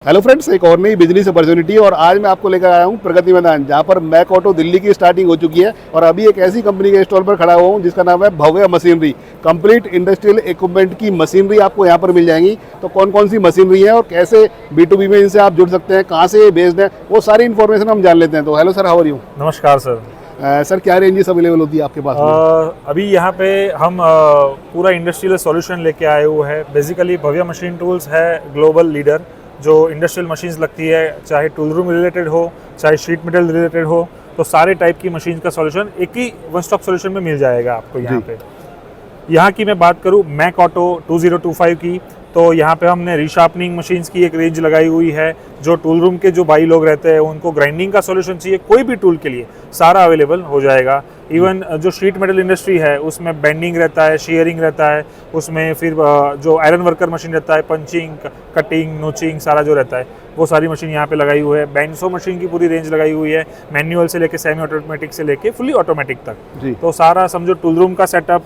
Hello friends, एक और नई बिजनेस अपॉर्चुनिटी और आज मैं आपको लेकर आया हूँ प्रगति मैदान, जहाँ पर मैक ऑटो दिल्ली की स्टार्टिंग हो चुकी है और अभी एक ऐसी कंपनी के स्टॉल पर खड़ा हुआ हूँ जिसका नाम है भव्य मशीनरी। कंप्लीट इंडस्ट्रियल इक्विपमेंट की मशीनरी आपको यहाँ पर मिल जाएंगी। तो कौन कौन सी मशीनरी है और कैसे B2B में इनसे आप जुड़ सकते हैं, कहाँ से ये बेस्ड है, वो सारी इन्फॉर्मेशन हम जान लेते हैं। तो hello sir, how are you? नमस्कार सर। सर, क्या रेंजेस अवेलेबल होती है आपके पास में? अभी यहाँ पे हम पूरा इंडस्ट्रियल सॉल्यूशन लेके आए हुए हैं। बेसिकली भव्य मशीन टूल्स है ग्लोबल लीडर जो इंडस्ट्रियल मशीन्स लगती है, चाहे टूल रूम रिलेटेड हो, चाहे शीट मेटल रिलेटेड हो, तो सारे टाइप की मशीन का सॉल्यूशन एक ही वन स्टॉप सॉल्यूशन में मिल जाएगा आपको यहाँ पे। यहाँ की मैं बात करूँ मैक ऑटो 2025 की, तो यहाँ पे हमने रीशार्पनिंग मशीन्स की एक रेंज लगाई हुई है। जो टूल रूम के जो भाई लोग रहते हैं उनको ग्राइंडिंग का सॉल्यूशन चाहिए, कोई भी टूल के लिए सारा अवेलेबल हो जाएगा। इवन जो शीट मेटल इंडस्ट्री है उसमें बेंडिंग रहता है, शेयरिंग रहता है, उसमें फिर जो आयरन वर्कर मशीन रहता है, पंचिंग, कटिंग, नोचिंग सारा जो रहता है वो सारी मशीन यहाँ पे लगाई हुई है। बैंडसो मशीन की पूरी रेंज लगाई हुई है, मैनुअल से लेके सेमी ऑटोमेटिक से लेके फुली ऑटोमेटिक तक। तो सारा समझो टूल रूम का setup,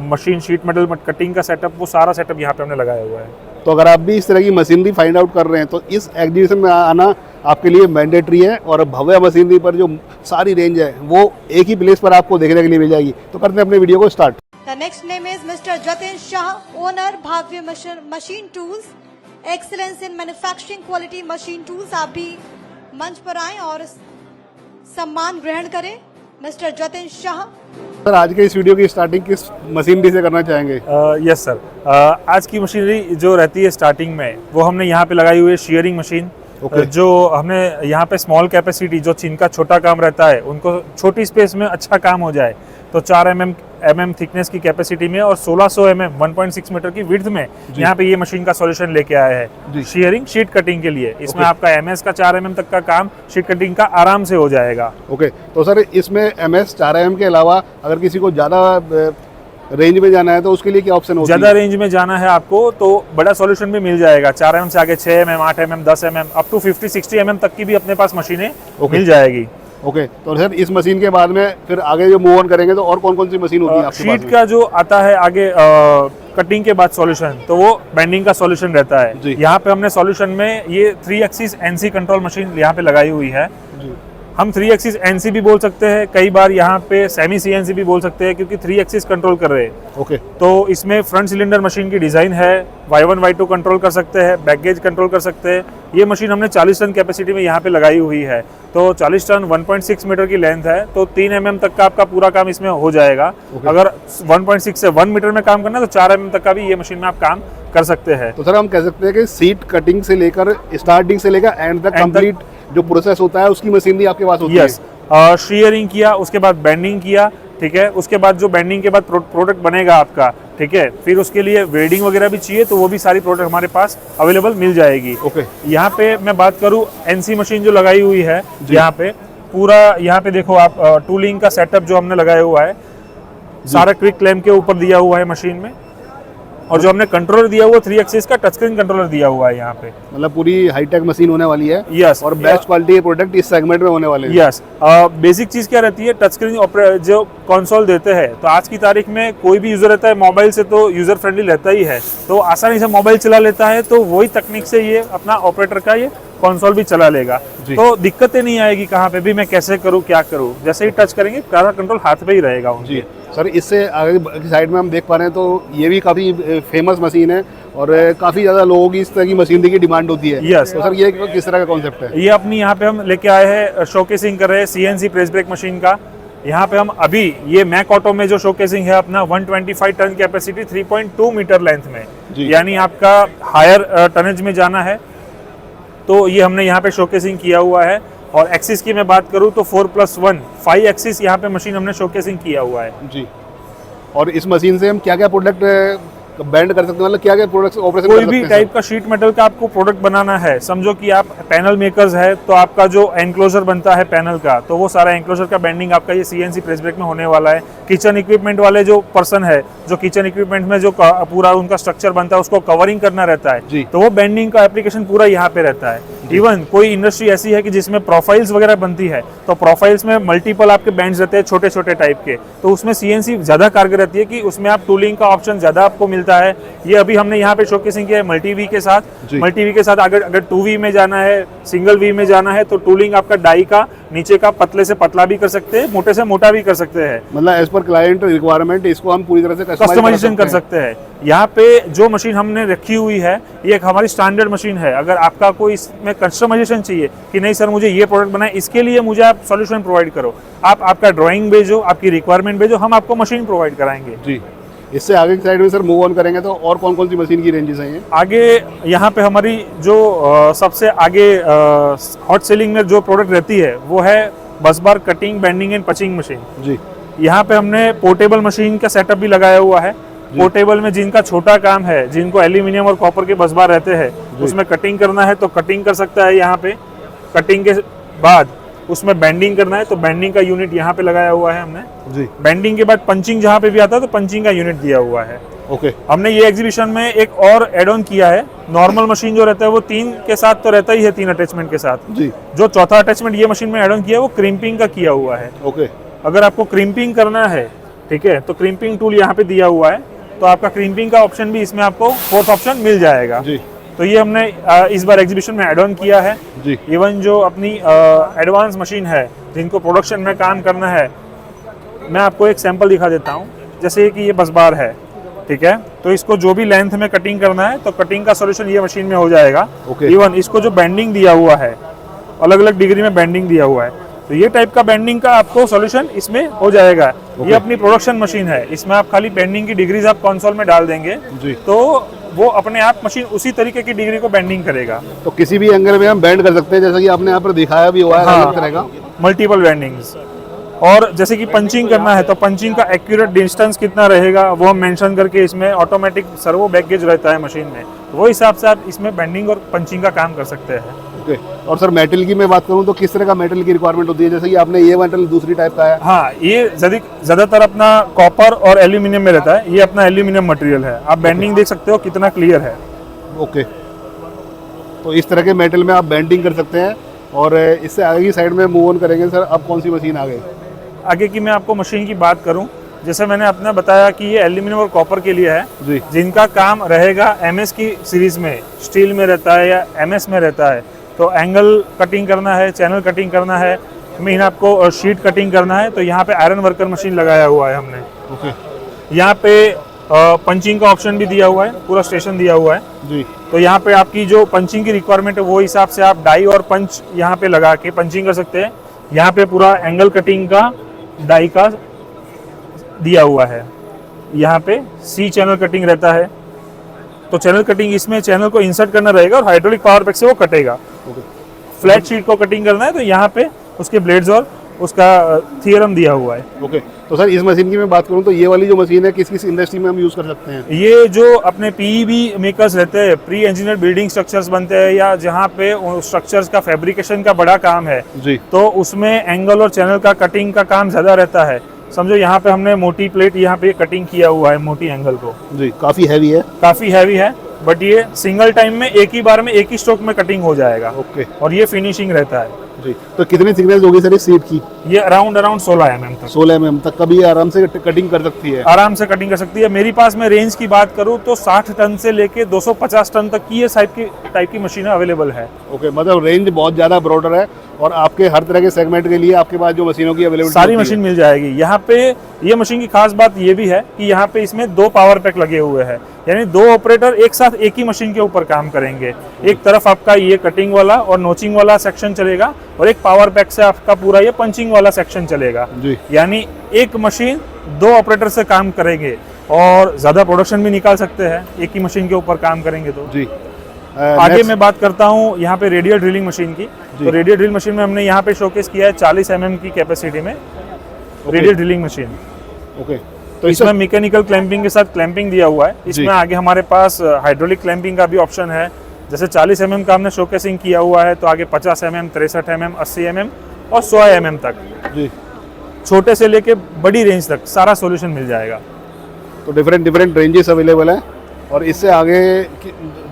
machine sheet metal cutting का सेटअप, वो सारा सेटअप यहाँ पे हमने लगाया हुआ है। तो अगर आप भी इस तरह की मशीनरी फाइंड आउट कर रहे हैं तो इस एग्जीबिशन में आना आपके लिए मैंडेटरी है और भव्य मशीनरी पर जो सारी रेंज है वो एक ही प्लेस पर आपको देखने के लिए मिल जाएगी। तो करते हैं अपने वीडियो को start. The next name is Mr. Jatin Shah, owner Bhavya Machine Tools, excellence in manufacturing quality machine tools। आप भी मंच पर आएं और सम्मान ग्रहण करें। मिस्टर जतिन शाह। सर, आज के इस वीडियो की स्टार्टिंग किस मशीनरी से करना चाहेंगे? यस सर, आज की मशीनरी जो रहती है स्टार्टिंग में वो हमने यहाँ पे लगाई हुई है शेयरिंग मशीन। जो हमने यहाँ पे स्मॉल कैपेसिटी, जो जिनका छोटा काम रहता है उनको छोटी स्पेस में अच्छा काम हो जाए, तो 4 mm थिकनेस की कैपेसिटी में और 1600 mm 1.6 मीटर की विड्थ में यहाँ पे ये मशीन का सॉल्यूशन लेके आया है शेयरिंग शीट कटिंग के लिए। इसमें आपका MS का 4 mm तक का काम शीट कटिंग का आराम से हो जाएगा। ओके, तो सर इसमें MS 4 mm के अलावा अगर किसी को ज़्यादा रेंज में जाना है तो उसके लिए क्या ऑप्शन होगा? ज़्यादा रेंज में जाना है आपको तो बड़ा सॉल्यूशन भी मिल जाएगा। 4 mm से आगे 6 mm, 8 mm, 10 mm, up to 50-60 mm तक की भी अपने पास मशीनें मिल जाएगी। ओके, तो सर इस मशीन के बाद में फिर आगे जो मूव ऑन करेंगे तो और कौन कौन सी मशीन होती है आपके पास? शीट का जो आता है आगे कटिंग के बाद सॉल्यूशन, तो वो बेंडिंग का सॉल्यूशन रहता है। यहाँ पे हमने सॉल्यूशन में ये 3 एक्सिस NC कंट्रोल मशीन यहाँ पे लगाई हुई है। हम 3 एक्सिस NC भी बोल सकते हैं, कई बार यहाँ पे सेमी CNC भी बोल सकते हैं, क्योंकि 3 एक्सिस कंट्रोल कर रहे हैं। ओके, तो इसमें फ्रंट सिलेंडर मशीन की डिजाइन है, Y1 Y2 कंट्रोल कर सकते हैं, बैक गेज कंट्रोल कर सकते हैं। ये मशीन हमने 40 टन कैपेसिटी में यहाँ पे लगाई हुई है। तो 40 टन 1.6 मीटर की लेंथ है, तो 3 mm तक का आपका पूरा काम इसमें हो जाएगा। अगर 1.6 से 1 मीटर में काम करना है तो 4 mm तक का भी ये मशीन में आप काम कर सकते हैं। तो सर हम कह सकते हैं कि सीट कटिंग से लेकर स्टार्टिंग से लेकर एंड तक कंप्लीट जो प्रोसेस होता है उसकी मशीनरी आपके पास होती है। यस, शेयरिंग किया, उसके बाद बेंडिंग किया, ठीक है, उसके बाद जो बेंडिंग के बाद प्रोडक्ट बनेगा आपका, ठीक है, फिर उसके लिए वेल्डिंग वगैरह भी चाहिए तो वो भी सारी प्रोडक्ट हमारे पास अवेलेबल मिल जाएगी। ओके, यहाँ पे मैं बात करूँ NC मशीन जो लगाई हुई है, यहाँ पे पूरा यहाँ पे देखो आप टूलिंग का सेटअप जो हमने लगाया हुआ है सारा क्विक क्लैम्प के ऊपर दिया हुआ है मशीन में, और जो हमने कंट्रोलर दिया हुआ 3 एक्सिस का टच स्क्रीन कंट्रोलर दिया हुआ है यहाँ पे। मतलब पूरी हाईटेक मशीन होने वाली है। यस, और बेस्ट क्वालिटी के प्रोडक्ट इस सेगमेंट में होने वाले हैं। यस, बेसिक चीज क्या रहती है, टच स्क्रीन जो कंसोल देते हैं, तो आज की तारीख में कोई भी यूजर रहता है मोबाइल से तो यूजर फ्रेंडली रहता ही है, तो आसानी से मोबाइल चला लेता है, तो वही तकनीक से ये अपना ऑपरेटर का ये कंसोल भी चला लेगा। तो दिक्कतें नहीं आएगी कहाँ पे भी मैं कैसे करूँ क्या करूँ, जैसे ही टच करेंगे सारा कंट्रोल हाथ पे ही रहेगा उनके। सर, इससे आगे की साइड में हम देख पा रहे हैं तो ये भी काफ़ी फेमस मशीन है और काफ़ी ज़्यादा लोगों की इस तरह की मशीनरी की डिमांड होती है। यस, तो सर ये किस तरह का कॉन्सेप्ट है? ये अपनी यहाँ पे हम लेके आए हैं, शोकेसिंग कर रहे हैं CNC प्रेस ब्रेक मशीन का। यहाँ पे हम अभी ये मैक ऑटो में जो शोकेसिंग है अपना 125 टन कैपेसिटी 3.2 मीटर लेंथ में, यानी आपका हायर टनेज में जाना है, तो ये हमने यहाँ पे शोकेसिंग किया हुआ है। और एक्सिस की मैं बात करूँ तो 4+1 5 एक्सिस यहाँ पे मशीन हमने शोकेसिंग किया हुआ है जी। और इस मशीन से हम क्या क्या प्रोडक्ट बैंड कर सकते हैं, मतलब क्या क्या प्रोडक्ट ऑपरेशन कोई भी टाइप का शीट मेटल का आपको प्रोडक्ट बनाना है, समझो कि आप पैनल मेकर्स है, तो आपका जो एनक्लोजर बनता है पैनल का, तो वो सारा एनक्लोजर का बेंडिंग आपका ये CNC प्रेस ब्रेक में होने वाला है। किचन इक्विपमेंट वाले जो पर्सन है, जो किचन इक्विपमेंट में जो पूरा उनका स्ट्रक्चर बनता है उसको कवरिंग करना रहता है, तो वो बेंडिंग का एप्लीकेशन पूरा यहाँ पे रहता है। इवन कोई इंडस्ट्री ऐसी है कि जिसमें प्रोफाइल्स वगैरह बनती है, तो प्रोफाइल्स में मल्टीपल आपके बैंड्स रहते हैं छोटे छोटे टाइप के, तो उसमें सीएनसी ज़्यादा कारगर रहती है कि उसमें आप टूलिंग का ऑप्शन ज़्यादा आपको मिलता है। ये अभी हमने यहाँ पे शोकेसिंग किया है मल्टी वी के साथ। जी। मल्टी वी के साथ अगर 2V में जाना है, सिंगल वी में जाना है, तो टूलिंग आपका डाई का नीचे का पतले से पतला भी कर सकते हैं, मोटे से मोटा भी कर सकते हैं, मतलब एज पर क्लाइंट रिक्वायरमेंट इसको हम पूरी तरह से कस्टमाइजेशन कर सकते हैं। यहाँ पे जो मशीन हमने रखी हुई है ये एक हमारी स्टैंडर्ड मशीन है। अगर आपका कोई इसमें कस्टमाइजेशन चाहिए कि नहीं सर मुझे ये प्रोडक्ट बनाए, इसके लिए मुझे आप सॉल्यूशन प्रोवाइड करो, आप आपका ड्राइंग भेजो, आपकी रिक्वायरमेंट भेजो, हम आपको मशीन प्रोवाइड कराएंगे। जी। इससे आगे की साइड में सर मूव ऑन करेंगे तो और कौन कौन सी मशीन की रेंजेस हैं ये? आगे यहाँ पे हमारी जो सबसे आगे हॉट सेलिंग में जो प्रोडक्ट रहती है वो है बस bar cutting, bending and punching machine. जी। यहाँ पे हमने पोर्टेबल मशीन का सेटअप भी लगाया हुआ है। पोर्टेबल में जिनका छोटा काम है, जिनको एल्यूमिनियम और कॉपर के बस बार रहते हैं, उसमें कटिंग करना है तो कटिंग कर सकता है। यहाँ पे कटिंग के बाद उसमें बेंडिंग करना है तो बेंडिंग का यूनिट यहाँ पे लगाया हुआ है हमने। जी। बेंडिंग के बाद पंचिंग जहाँ पे भी आता है तो पंचिंग का यूनिट दिया हुआ है। ओके। हमने ये एग्जीबिशन में एक और एड ऑन किया है। नॉर्मल मशीन जो रहता है वो 3 के साथ तो रहता ही है, 3 अटैचमेंट के साथ। जी। जो चौथा अटैचमेंट ये मशीन में एड ऑन किया है वो क्रिम्पिंग का किया हुआ है। ओके। अगर आपको क्रिम्पिंग करना है, ठीक है, तो क्रिम्पिंग टूल यहाँ पे दिया हुआ है, तो आपका क्रिम्पिंग का ऑप्शन भी इसमें आपको 4th ऑप्शन मिल जाएगा। जी। तो ये हमने इस बार एग्जीबिशन में एड ऑन किया है। जी। इवन जो अपनी एडवांस मशीन है जिनको प्रोडक्शन में काम करना है, मैं आपको एक सैंपल दिखा देता हूँ। जैसे कि ये बस बार है, ठीक है, तो इसको जो भी लेंथ में कटिंग करना है तो कटिंग का सॉल्यूशन ये मशीन में हो जाएगा। ओके। इवन इसको जो बेंडिंग दिया हुआ है, अलग अलग डिग्री में बेंडिंग दिया हुआ है, तो ये टाइप का बेंडिंग का आपको सॉल्यूशन इसमें हो जाएगा। ये अपनी प्रोडक्शन मशीन है, इसमें आप खाली बेंडिंग की डिग्रीज आप कंसोल में डाल देंगे जी। तो वो अपने आप मशीन उसी तरीके की डिग्री को बेंडिंग करेगा। तो किसी भी एंगल में हम बेंड कर सकते हैं, जैसा कि आपने यहाँ पर दिखाया भी हुआ है। हाँ। अलग तरह का मल्टीपल बेंडिंग्स। और जैसे कि पंचिंग करना है तो पंचिंग का एक्यूरेट डिस्टेंस कितना रहेगा वो हम मेंशन करके, इसमें ऑटोमेटिक सर्वो बैक गेज रहता है मशीन में, वो हिसाब से आप इसमें बेंडिंग और पंचिंग का काम कर सकते हैं। ओके। और सर मेटल की मैं बात करूं तो किस तरह का मेटल की रिक्वायरमेंट होती है? जैसे कि आपने ये मेटल दूसरी टाइप का है। हाँ, ये ज़्यादातर अपना कॉपर और एल्यूमिनियम में रहता है। ये अपना एल्यूमिनियम मटेरियल है। आप बेंडिंग देख सकते हो कितना क्लियर है। ओके। तो इस तरह के मेटल में आप बेंडिंग कर सकते हैं। और इससे आगे की साइड में मूव ऑन करेंगे सर, अब कौन सी मशीन आ गई? आगे की मैं आपको मशीन की बात करूं, जैसे मैंने अपना बताया कि ये एल्यूमिनियम और कॉपर के लिए है। जी। जिनका काम रहेगा एमएस की सीरीज में, स्टील में रहता है या एमएस में रहता है, तो एंगल कटिंग करना है, चैनल कटिंग करना है, मीन आपको शीट कटिंग करना है, तो यहाँ पे आयरन वर्कर मशीन लगाया हुआ है हमने। ओके। यहाँ पे पंचिंग का ऑप्शन भी दिया हुआ है, पूरा स्टेशन दिया हुआ है। जी। तो यहाँ पे आपकी जो पंचिंग की रिक्वायरमेंट है वो हिसाब से आप डाई और पंच यहाँ पे लगा के पंचिंग कर सकते हैं। यहाँ पे पूरा एंगल कटिंग का डाई का दिया हुआ है। यहाँ पे सी चैनल कटिंग रहता है, तो चैनल कटिंग इसमें चैनल को इंसर्ट करना रहेगा और हाइड्रोलिक पावर पैक से वो कटेगा। फ्लैट शीट को कटिंग करना है तो यहाँ पे उसके ब्लेड्स और उसका थियरम दिया हुआ है। ओके। तो सर इस मशीन की मैं बात करूं तो ये वाली जो मशीन है किस किस इंडस्ट्री में हम यूज़ कर सकते हैं? ये जो अपने पीईबी मेकर्स रहते हैं, प्री इंजीनियर बिल्डिंग स्ट्रक्चर्स बनते हैं, या जहाँ पे स्ट्रक्चर्स का फैब्रिकेशन का बड़ा काम है, जी। तो उसमें एंगल और चैनल का कटिंग का काम ज़्यादा रहता है। समझो यहाँ पे हमने मोटी प्लेट यहाँ पे कटिंग किया हुआ है, मोटी एंगल को। जी। काफ़ी हैवी है। काफ़ी हैवी है, बट ये सिंगल टाइम में एक ही बार में एक ही स्ट्रोक में कटिंग हो जाएगा। ओके। और ये फिनिशिंग रहता है। जी। तो कितनी थिकनेस होगी सर इस सीट की? ये अराउंड 16 mm तक, 16 mm तक कभी आराम से कटिंग कर सकती है। आराम से कटिंग कर सकती है। मेरी पास में रेंज की बात करूँ तो 60 टन से लेके 250 टन तक की ये टाइप की मशीनें अवेलेबल है। ओके। मतलब रेंज बहुत ज़्यादा ब्रॉडर है और आपके हर तरह के सेगमेंट के लिए आपके पास जो मशीनों की अवेलेबिलिटी सारी मशीन मिल जाएगी। यहाँ पे ये मशीन की खास बात ये भी है कि यहाँ पे इसमें 2 पावर पैक लगे हुए हैं, यानी 2 ऑपरेटर एक साथ एक ही मशीन के ऊपर काम करेंगे। एक तरफ आपका ये कटिंग वाला और नोचिंग वाला सेक्शन चलेगा और एक पावर पैक से आपका पूरा ये पंचिंग वाला सेक्शन चलेगा। जी। यानी एक मशीन 2 ऑपरेटर से काम करेंगे और ज़्यादा प्रोडक्शन भी निकाल सकते हैं एक ही मशीन के ऊपर काम करेंगे तो। जी। आगे मैं बात करता हूँ यहाँ पे रेडियल ड्रिलिंग मशीन की। तो रेडियल ड्रिल मशीन में हमने यहाँ पे शोकेस किया है 40 mm की कैपेसिटी में रेडियल ड्रिलिंग मशीन। ओके। तो इसमें मैकेनिकल क्लैंपिंग के साथ क्लैंपिंग दिया हुआ है। इसमें आगे हमारे पास हाइड्रोलिक क्लैंपिंग का भी ऑप्शन है। जैसे 40 mm का हमने शोकेसिंग किया हुआ है, तो आगे 50 mm, 63 mm, 80 mm और 100 mm तक, जी, छोटे से लेके बड़ी रेंज तक सारा सॉल्यूशन मिल जाएगा। तो डिफरेंट रेंजेस अवेलेबल हैं। और इससे आगे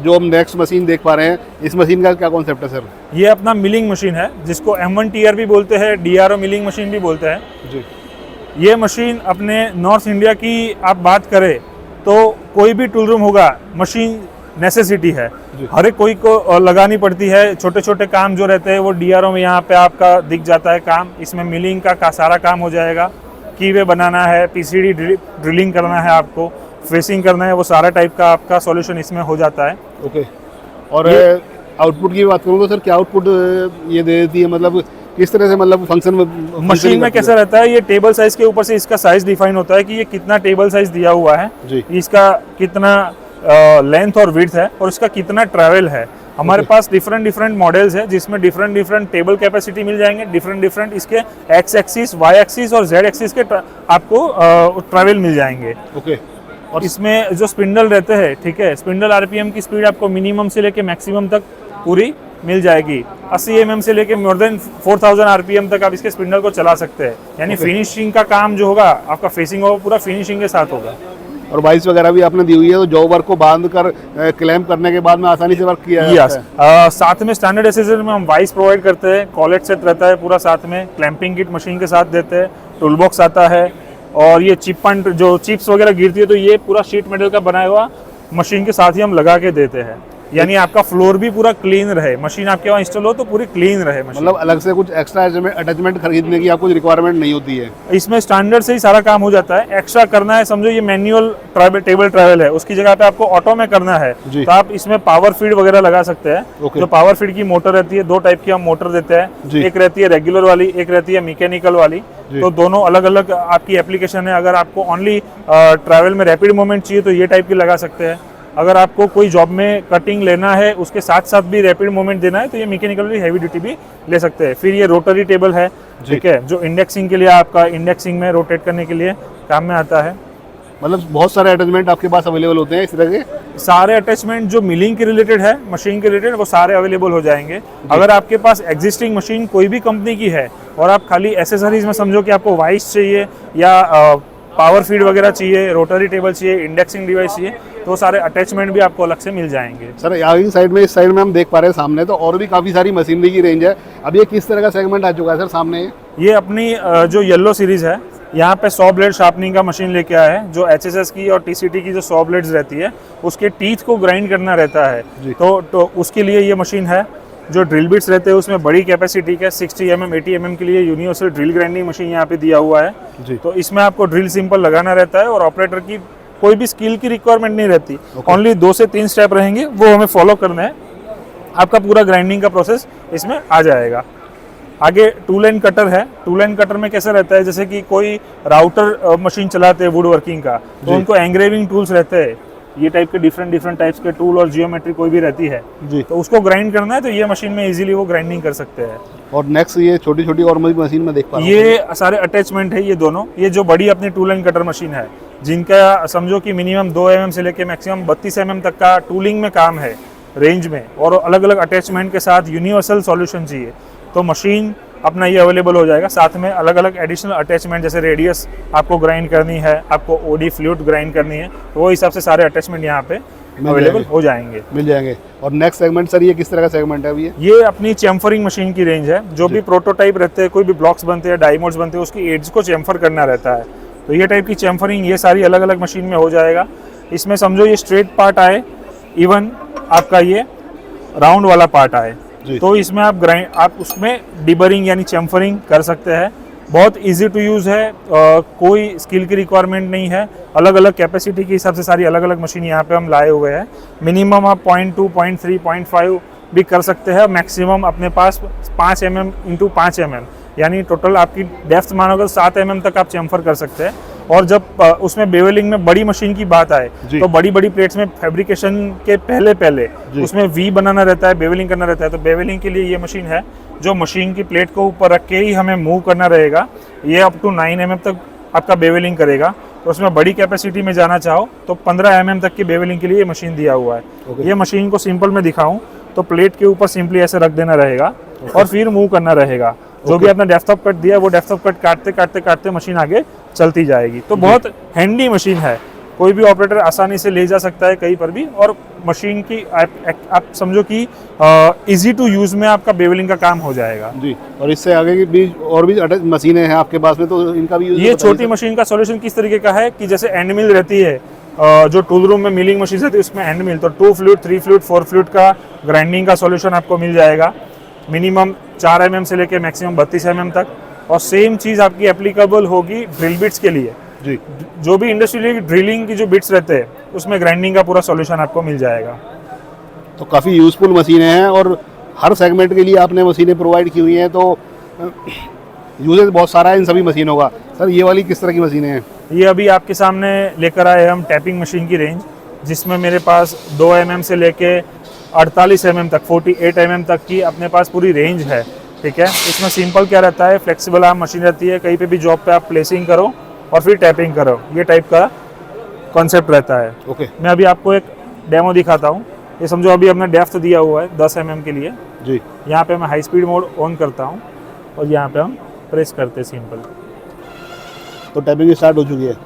जो हम नेक्स्ट मशीन देख पा रहे हैं, इस मशीन का क्या कॉन्सेप्ट है सर? ये अपना मिलिंग मशीन है जिसको M1TR भी बोलते हैं, DRO मिलिंग मशीन भी बोलते हैं जी। ये मशीन अपने नॉर्थ इंडिया की आप बात करें तो कोई भी टूल रूम होगा, मशीन नेसेसिटी है, हर एक कोई को लगानी पड़ती है। छोटे छोटे काम जो रहते हैं वो DRO में यहाँ पे आपका दिख जाता है काम। इसमें मिलिंग का सारा काम हो जाएगा, कीवे बनाना है, PCD ड्रिलिंग करना है, आपको फेसिंग करना है, वो सारा टाइप का आपका सॉल्यूशन इसमें हो जाता है। ओके। और आउटपुट की बात करूँ तो सर क्या आउटपुट ये दे देती है, मतलब किस तरह से, मतलब फंक्शन में मशीन में कैसा रहता है, ये टेबल साइज के ऊपर से इसका साइज डिफाइन होता है कि ये कितना टेबल साइज दिया हुआ है जी। इसका कितना लेंथ और विड्थ है और इसका कितना ट्रैवल है। हमारे पास डिफरेंट मॉडल्स है जिसमें डिफरेंट टेबल कैपेसिटी मिल जाएंगे, डिफरेंट इसके एक्स एक्सिस, वाई एक्सिस और जेड एक्सिस के आपको ट्रैवल मिल जाएंगे। ओके। और इसमें जो स्पिंडल रहते हैं, ठीक है, स्पिंडल आरपीएम की स्पीड आपको मिनिमम से लेके मैक्सिमम तक पूरी मिल जाएगी। 80 mm से लेके मोर देन 4000 आरपीएम तक आप इसके स्पिंडल को चला सकते हैं। यानी फिनिशिंग का काम जो होगा आपका फेसिंग होगा पूरा फिनिशिंग के साथ होगा। और वाइस वगैरह भी आपने दी हुई है, तो जॉब वर्क को बांध कर क्लैम्प करने के बाद में आसानी से वर्क किया जाता है। साथ में स्टैंडर्ड एसेसरी में हम वाइस प्रोवाइड करते हैं, कॉलेट सेट रहता है पूरा साथ में, क्लैंपिंग किट मशीन के साथ देते हैं, टूल बॉक्स आता है और ये चिप जो चिप्स वगैरह गिरती है तो ये पूरा शीट मेटल का बनाया हुआ मशीन के साथ ही हम लगा के देते हैं। यानी आपका फ्लोर भी पूरा क्लीन रहे, मशीन आपके वहाँ इंस्टॉल हो तो पूरी क्लीन रहे मशीन। मतलब अलग से कुछ एक्स्ट्रा अटैचमेंट खरीदने की आपको रिक्वायरमेंट नहीं होती है, इसमें स्टैंडर्ड से ही सारा काम हो जाता है। एक्स्ट्रा करना है, समझो ये मैनुअल टेबल ट्रैवल है, उसकी जगह पे आपको ऑटो में करना है जी। तो आप इसमें पावर फीड वगैरह लगा सकते हैं। ओके। जो पावर फीड की मोटर रहती है, दो टाइप की हम मोटर देते जी। हैं, एक रहती है रेगुलर वाली, एक रहती है मैकेनिकल वाली। तो दोनों अलग अलग आपकी एप्लीकेशन है। अगर आपको ओनली ट्रैवल में रैपिड मूवमेंट चाहिए तो ये टाइप की लगा सकते हैं। अगर आपको कोई जॉब में कटिंग लेना है उसके साथ साथ भी रैपिड मूवमेंट देना है तो ये मैकेनिकल भी हैवी ड्यूटी भी ले सकते हैं। फिर ये रोटरी टेबल है, ठीक है, जो इंडेक्सिंग के लिए आपका इंडेक्सिंग में रोटेट करने के लिए काम में आता है। मतलब बहुत सारे अटैचमेंट आपके पास अवेलेबल होते हैं इस तरह के। सारे अटैचमेंट जो मिलिंग के रिलेटेड है, मशीन के रिलेटेड, वो सारे अवेलेबल हो जाएंगे। अगर आपके पास एग्जिस्टिंग मशीन कोई भी कंपनी की है और आप खाली एसेसरीज में समझो कि आपको वाइस चाहिए या पावर फीड वगैरह चाहिए, रोटरी टेबल चाहिए, इंडेक्सिंग डिवाइस चाहिए, तो सारे अटैचमेंट भी आपको अलग से मिल जाएंगे। सर आगे साइड में, इस साइड में हम देख पा रहे हैं सामने तो और भी काफ़ी सारी मशीनरी की रेंज है। अब ये किस तरह का सेगमेंट आ चुका है सर सामने? ये अपनी जो येलो सीरीज है, यहाँ पे 100 ब्लेड शार्पनिंग का मशीन लेके आया है। जो HSS की और TCT की जो 100 ब्लेड्स रहती है उसके टीथ को ग्राइंड करना रहता है, तो उसके लिए ये मशीन है। जो ड्रिल बिट्स रहते हैं उसमें बड़ी कैपेसिटी के 60 mm 80 mm के लिए यूनिवर्सल ड्रिल ग्राइंडिंग मशीन यहाँ पे दिया हुआ है जी। तो इसमें आपको ड्रिल सिंपल लगाना रहता है और ऑपरेटर की कोई भी स्किल की रिक्वायरमेंट नहीं रहती। ओनली 2 से 3 स्टेप रहेंगे, वो हमें फॉलो करना है, आपका पूरा ग्राइंडिंग का प्रोसेस इसमें आ जाएगा। आगे टूल एंड कटर है। टूल एंड कटर में कैसा रहता है, जैसे कि कोई राउटर मशीन चलाते हैं वुड वर्किंग का, तो उनको एंग्रेविंग टूल्स रहते हैं, ये टाइप के डिफरेंट टाइप्स के टूल और जियोमेट्री कोई भी रहती है जी। तो उसको ग्राइंड करना है तो ये मशीन में इजीली वो ग्राइंडिंग कर सकते हैं। और नेक्स्ट ये छोटी छोटी और मशीन में देख पा रहा हूं, ये सारे अटैचमेंट है, ये दोनों, ये जो बड़ी अपनी टूल एंड कटर मशीन है जिनका समझो कि मिनिमम 2 mm से लेके मैक्सिमम 32 mm तक का टूलिंग में काम है रेंज में, और अलग अलग अटैचमेंट के साथ यूनिवर्सल सॉल्यूशन चाहिए तो मशीन अपना ये अवेलेबल हो जाएगा। साथ में अलग अलग एडिशनल अटैचमेंट, जैसे रेडियस आपको ग्राइंड करनी है, आपको ओडी फ्लूइड ग्राइंड करनी है, तो वो हिसाब से सारे अटैचमेंट यहाँ पे अवेलेबल हो जाएंगे, मिल जाएंगे। और नेक्स्ट सेगमेंट सर ये किस तरह का सेगमेंट है? ये अपनी चैम्फरिंग मशीन की रेंज है। जो भी प्रोटोटाइप रहते हैं, कोई भी ब्लॉक्स बनते हैं, डायमंड्स बनते हैं, उसकी एड्स को चैम्फर करना रहता है, तो ये टाइप की चैम्फरिंग ये सारी अलग अलग मशीन में हो जाएगा। इसमें समझो ये स्ट्रेट पार्ट आए, इवन आपका ये राउंड वाला पार्ट आए, तो इसमें आप उसमें डिबरिंग यानी चैम्फरिंग कर सकते हैं। बहुत इजी टू यूज़ है, कोई स्किल की रिक्वायरमेंट नहीं है। अलग अलग कैपेसिटी के हिसाब से सारी अलग अलग मशीन यहाँ पे हम लाए हुए हैं। मिनिमम आप 0.2, 0.3, 0.5 भी कर सकते हैं। मैक्सिमम अपने पास 5 mm इंटू 5 mm, यानी टोटल आपकी डेप्थ मानोगे 7 mm तक आप चैम्फर कर सकते हैं। और जब उसमें बेवलिंग में बड़ी मशीन की बात आए तो बड़ी बड़ी प्लेट्स में फैब्रिकेशन के पहले उसमें वी बनाना रहता है, बेवलिंग करना रहता है, तो बेवलिंग के लिए ये मशीन है जो मशीन की प्लेट को ऊपर रख के ही हमें मूव करना रहेगा। ये अप टू 9 mm तक आपका बेवलिंग करेगा। तो उसमें बड़ी कैपेसिटी में जाना चाहो तो 15 mm तक की बेवलिंग के लिए ये मशीन दिया हुआ है। ये मशीन को सिंपल में दिखाऊं तो प्लेट के ऊपर सिंपली ऐसे रख देना रहेगा और फिर मूव करना रहेगा। जो भी आपने डेप्थ ऑफ कट दिया है वो डेप्थ ऑफ कट काटते काटते काटते मशीन आगे चलती जाएगी। तो बहुत हैंडी मशीन है, कोई भी ऑपरेटर आसानी से ले जा सकता है कहीं पर भी। और मशीन की आप समझो कि इजी टू यूज़ में आपका बेवलिंग का काम हो जाएगा जी। और इससे आगे की भी और भी मशीनें हैं आपके पास में, तो इनका भी यूज ये छोटी मशीन का सॉल्यूशन किस तरीके का है कि जैसे एंड मिल रहती है, जो टूल रूम में मिलिंग मशीन रहती है उसमें एंड मिल, तो 2 फ्लूइड 3 फ्लूइड 4 फ्लूइड का ग्राइंडिंग का सॉल्यूशन आपको मिल जाएगा, मिनिमम 4 mm से लेके मैक्सिमम 32 mm तक। और सेम चीज़ आपकी एप्लीकेबल होगी ड्रिल बिट्स के लिए जी। जो भी इंडस्ट्रियल ड्रिलिंग की जो बिट्स रहते हैं उसमें ग्राइंडिंग का पूरा सॉल्यूशन आपको मिल जाएगा। तो काफ़ी यूज़फुल मशीनें हैं और हर सेगमेंट के लिए आपने मशीनें प्रोवाइड की हुई हैं, तो यूजेज बहुत सारा है इन सभी मशीनों का। सर ये वाली किस तरह की मशीनें हैं? ये अभी आपके सामने लेकर आए हम टैपिंग मशीन की रेंज, जिसमें मेरे पास 2 mm से लेके 48 mm तक 48 mm तक की अपने पास पूरी रेंज है। ठीक है, इसमें सिंपल क्या रहता है, फ्लेक्सिबल आर्म मशीन रहती है, कहीं पे भी जॉब पे आप प्लेसिंग करो और फिर टैपिंग करो, ये टाइप का कॉन्सेप्ट रहता है। ओके। मैं अभी आपको एक डेमो दिखाता हूँ। ये समझो अभी हमने डेप्थ दिया हुआ है 10 mm के लिए जी। यहाँ पे मैं हाई स्पीड मोड ऑन करता हूँ और यहाँ पे हम प्रेस करते हैं सिंपल, तो टैपिंग स्टार्ट हो चुकी है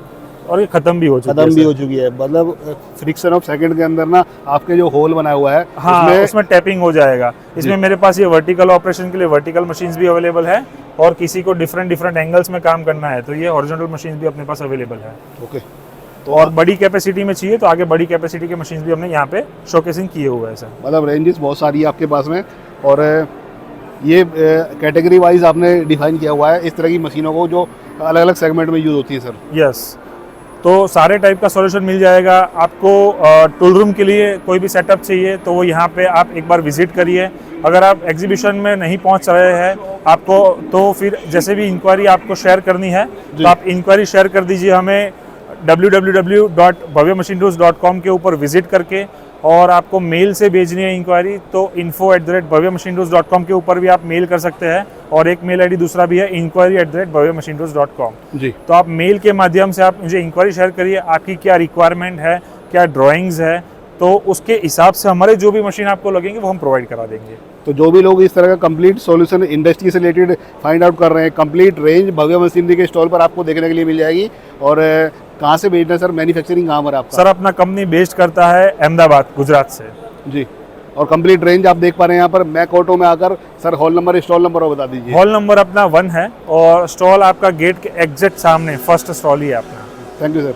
और ये खत्म भी हो चुकी है। खत्म भी हो चुकी है, मतलब फ्रिक्शन ऑफ सेकंड के अंदर ना आपके जो होल बना हुआ है हाँ उसमें टैपिंग हो जाएगा। इसमें मेरे पास ये वर्टिकल ऑपरेशन के लिए वर्टिकल मशीन्स भी अवेलेबल है, और किसी को डिफरेंट एंगल्स में काम करना है तो ये हॉरिजॉन्टल मशीन भी अपने पास अवेलेबल है। ओके। तो और बड़ी कैपेसिटी में चाहिए तो आगे बड़ी कैपेसिटी के मशीन्स भी हमने यहाँ पे शोकेसिंग किए हुए हैं सर। मतलब रेंजेस बहुत सारी है आपके पास में, और ये कैटेगरी वाइज आपने डिफाइन किया हुआ है इस तरह की मशीनों को जो अलग अलग सेगमेंट में यूज़ होती है सर। यस, तो सारे टाइप का सॉल्यूशन मिल जाएगा आपको। टूल रूम के लिए कोई भी सेटअप चाहिए तो वो यहाँ पे आप एक बार विजिट करिए। अगर आप एग्जीबिशन में नहीं पहुँच रहे हैं आपको, तो फिर जैसे भी इंक्वायरी आपको शेयर करनी है तो आप इंक्वायरी शेयर कर दीजिए हमें www.bhavyamachinetools.com के ऊपर विजिट करके, और आपको मेल से भेजनी है इंक्वायरी तो info@bhavyamachinetools.com के ऊपर भी आप मेल कर सकते हैं, और एक मेल आईडी दूसरा भी है inquiry@bhavyamachinetools.com। जी। तो आप मेल के माध्यम से आप मुझे इंक्वायरी शेयर करिए, आपकी क्या रिक्वायरमेंट है, क्या ड्राइंग्स है, तो उसके हिसाब से हमारे जो भी मशीन आपको लगेंगे वो हम प्रोवाइड करा देंगे। तो जो भी लोग इस तरह का कंप्लीट सॉल्यूशन इंडस्ट्री से रिलेटेड फाइंड आउट कर रहे हैं, कंप्लीट रेंज भव्य मशीनरी के स्टॉल पर आपको देखने के लिए मिल जाएगी। और कहाँ से भेजना है सर, मैन्युफैक्चरिंग कहाँ पर आपका? सर अपना कंपनी बेस्ड करता है अहमदाबाद गुजरात से। जी। और कंप्लीट रेंज आप देख पा रहे हैं यहाँ पर मैक ऑटो में आकर। Sir hall number stall number और बता दीजिए। हॉल नंबर अपना 1 है और स्टॉल आपका गेट के एग्जैक्ट सामने फर्स्ट स्टॉल ही है अपना। Thank you sir.